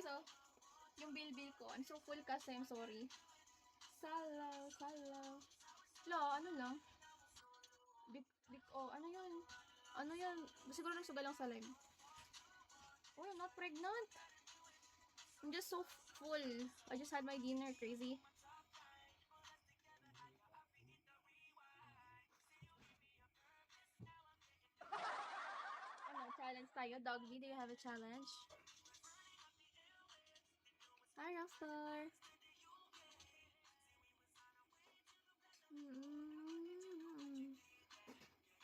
guys, oh. Yung bill ko. I'm so full kasi, I'm sorry. Salaw. Ano lang? Ano yun? Ano yun? Siguro nagsuga lang sa live. Oh, I'm not pregnant. I'm just so full. I just had my dinner, crazy. Ano, challenge tayo? Doggy, do you have a challenge? Hi, Rockstar.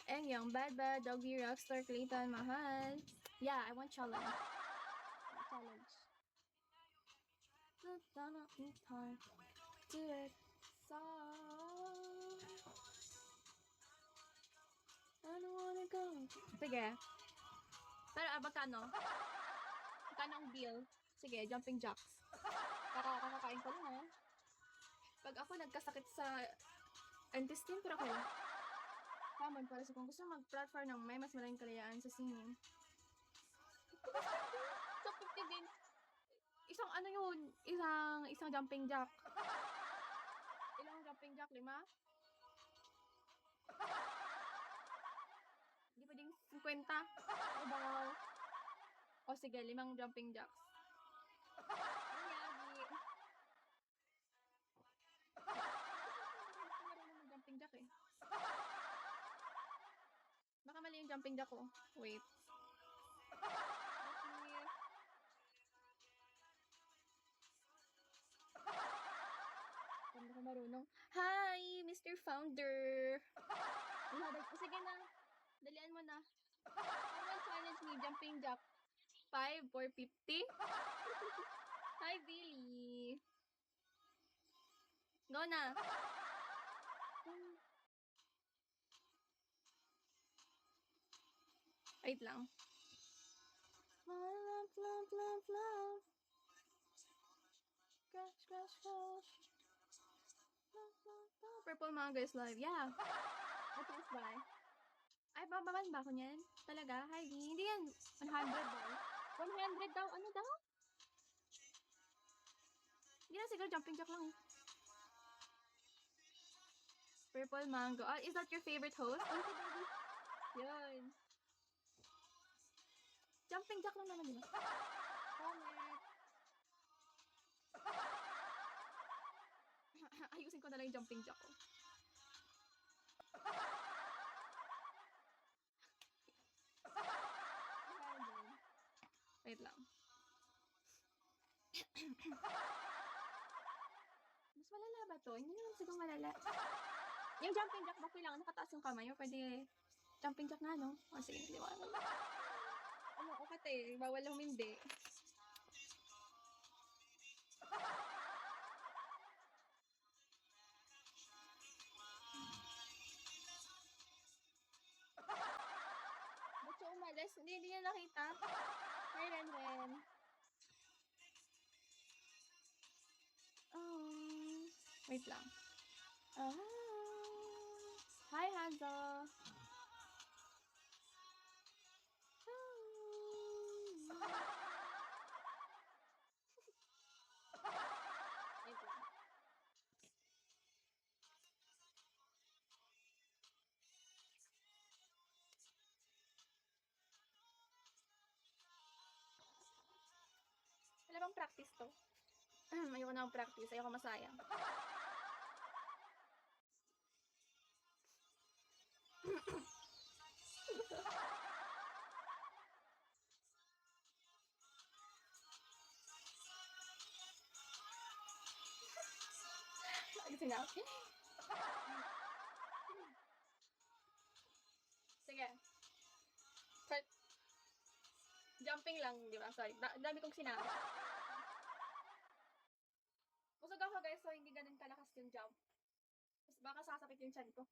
Engyong, bad, Doggy, Rockstar, Clayton, mahal. Yeah, I want challenge. Challenge. Do it. I don't wanna go. Sige. Pero magkano? Magkano ang bill? Sige, jumping jacks. Kakakain ko lang, ha? Pag ako nagkasakit sa intestine, pero ako lang. Common para sa kung gusto mag-platform ng may mas maraming kalayaan sa singing. So, 50 din. Isang ano yun? Isang jumping jack. Ilang jumping jack? 5? Hindi pwedeng 50? Diba? O sige, 5 jumping jacks. Marunong jumping jack eh. Baka mali yung jumping jack ko. Wait. Hindi ko marunong. Hi, Mr. Founder! Sige na. Dalian mo na. Someone challenge me, jumping jack. 5 for 50? Hi, Billy. Go na. Wait lang. Love. Crush. Purple Manga is live. Yeah. Thanks, bye. Ay, bababan ba ako niyan? Talaga? Hi, hindi yan. 100 daw. 100 daw? Ano daw? Hindi na siguro jumping jack lang eh. Purple Mango. Is that your favorite host? Yun. Jumping jack lang naman yun. Comment. Ayusin ko na lang yung jumping jack ko. Wait lang. Mas malala ba to? Hindi naman siguro malala. Yung jumping jack ba kailangan nakataas yung kamay? O pwede jumping jack nga, no? O sige, di ba? Ano, o kate, bawal humindi. Ba't siya umalis? Hindi niya nakita. Hi, Ren. Wait lang. Hi, Hanzo. Wait lang. Wala bang practice to? Ayoko na practice. Ayoko masayang. Alisin na. Sige. Jumping lang, di ba? Sorry. Dami kong sinabi. Busog ako guys, so hindi ganun kalakas yung jump. Baka sasakit yung chan ko.